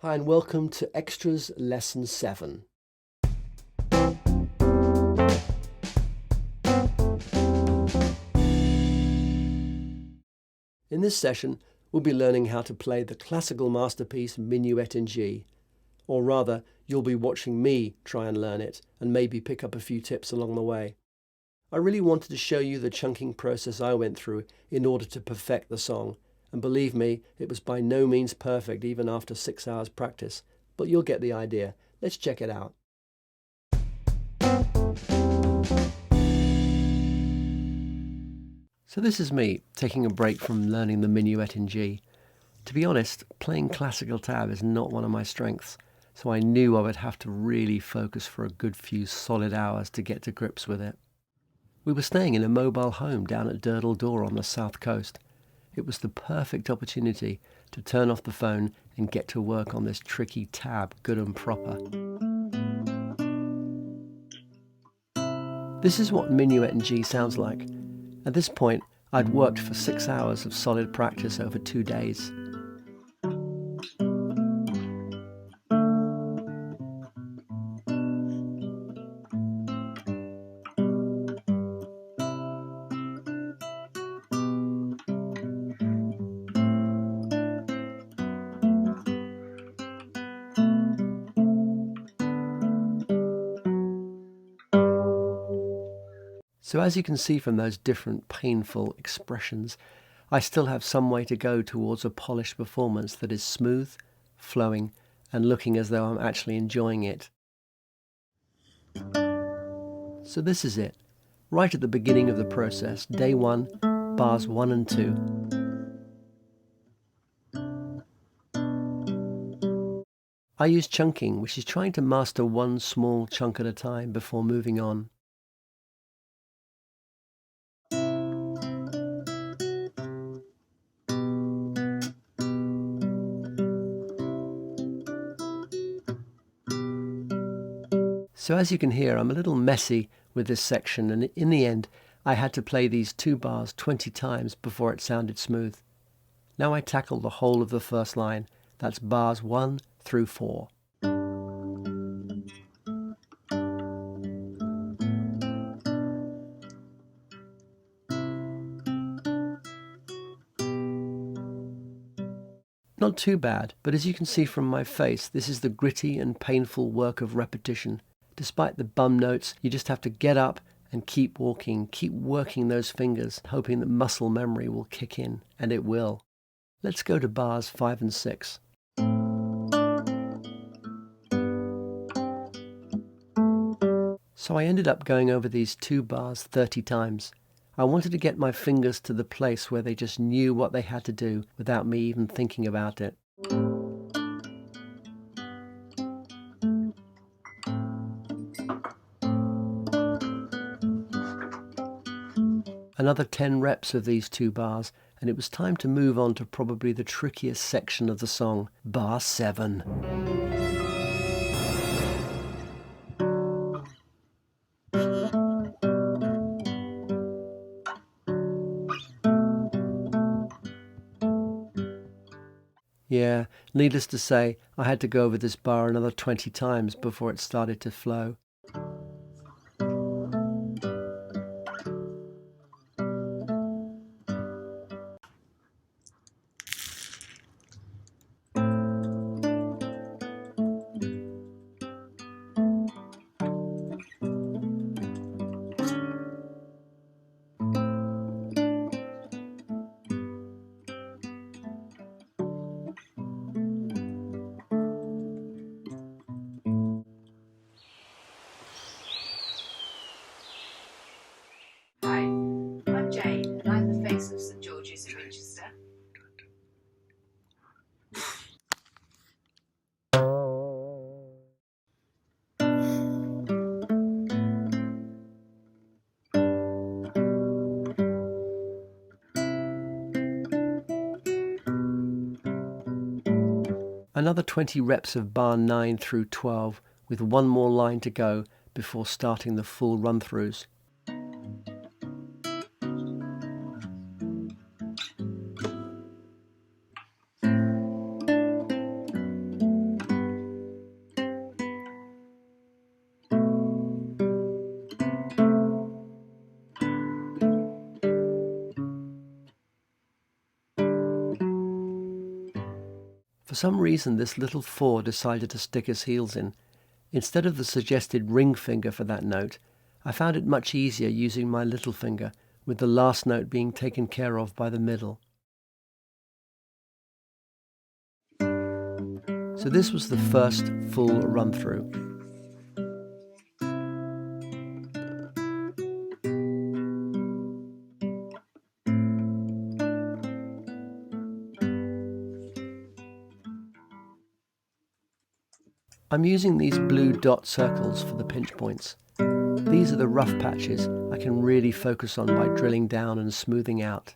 Hi and welcome to Extras Lesson 7. In this session, we'll be learning how to play the classical masterpiece Minuet in G. Or rather, you'll be watching me try and learn it and maybe pick up a few tips along the way. I really wanted to show you the chunking process I went through in order to perfect the song. And believe me, it was by no means perfect even after 6 hours practice. But you'll get the idea. Let's check it out. So this is me taking a break from learning the Minuet in G. To be honest, playing classical tab is not one of my strengths, so I knew I would have to really focus for a good few solid hours to get to grips with it. We were staying in a mobile home down at Durdle Door on the south coast. It was the perfect opportunity to turn off the phone and get to work on this tricky tab good and proper. This is what Minuet in G sounds like. At this point, I'd worked for 6 hours of solid practice over 2 days. So as you can see from those different painful expressions, I still have some way to go towards a polished performance that is smooth, flowing, and looking as though I'm actually enjoying it. So this is it, right at the beginning of the process, day 1, bars 1 and 2. I use chunking, which is trying to master one small chunk at a time before moving on. So as you can hear, I'm a little messy with this section, and in the end, I had to play these 2 bars 20 times before it sounded smooth. Now I tackle the whole of the first line. That's bars 1 through 4. Not too bad, but as you can see from my face, this is the gritty and painful work of repetition. Despite the bum notes, you just have to get up and keep walking, keep working those fingers, hoping that muscle memory will kick in, and it will. Let's go to bars 5 and 6. So I ended up going over these 2 bars 30 times. I wanted to get my fingers to the place where they just knew what they had to do without me even thinking about it. Another 10 reps of these 2 bars, and it was time to move on to probably the trickiest section of the song, bar 7. Yeah, needless to say, I had to go over this bar another 20 times before it started to flow. Hi, I'm Jane and I'm the face of St George's in Winchester. Another 20 reps of bar 9 through 12 with one more line to go before starting the full run-throughs. some reason this little 4 decided to stick his heels in. Instead of the suggested ring finger for that note, I found it much easier using my little finger, with the last note being taken care of by the middle. So this was the first full run through. I'm using these blue dot circles for the pinch points. These are the rough patches I can really focus on by drilling down and smoothing out.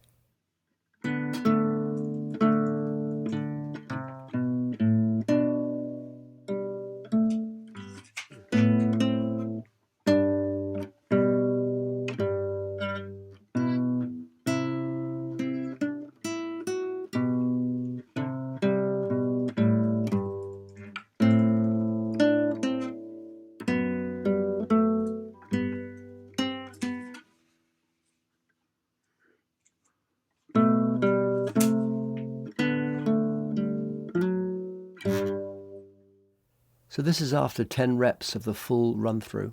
So this is after 10 reps of the full run through.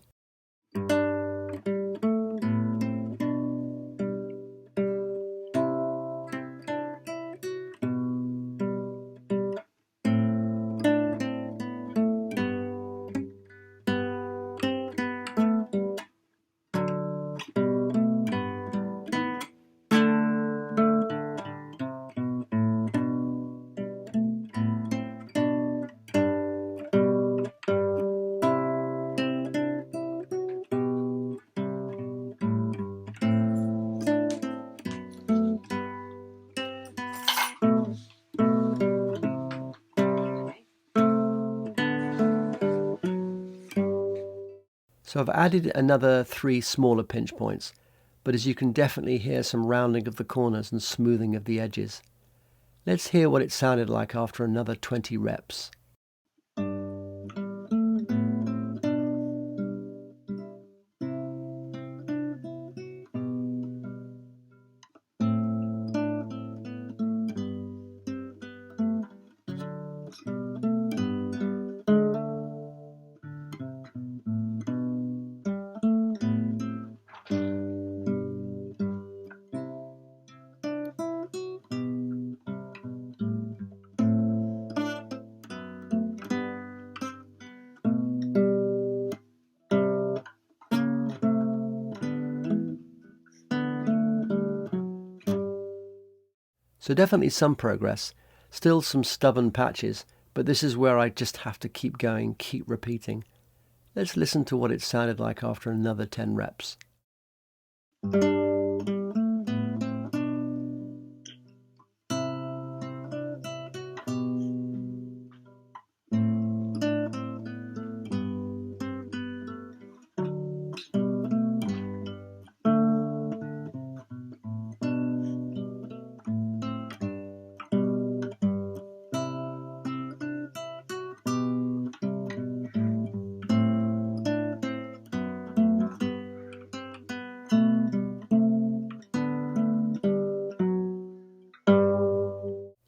So I've added another 3 smaller pinch points, but as you can definitely hear some rounding of the corners and smoothing of the edges. Let's hear what it sounded like after another 20 reps. So definitely some progress, still some stubborn patches, but this is where I just have to keep going, keep repeating. Let's listen to what it sounded like after another 10 reps.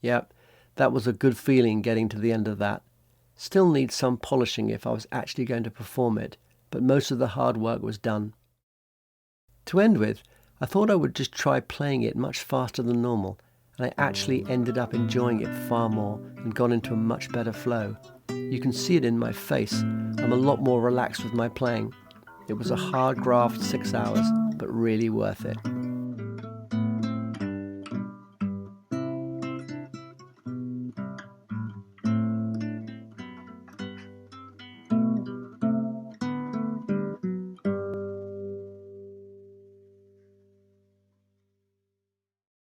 Yep, that was a good feeling getting to the end of that. Still needs some polishing if I was actually going to perform it, but most of the hard work was done. To end with, I thought I would just try playing it much faster than normal, and I actually ended up enjoying it far more and got into a much better flow. You can see it in my face. I'm a lot more relaxed with my playing. It was a hard graft 6 hours, but really worth it.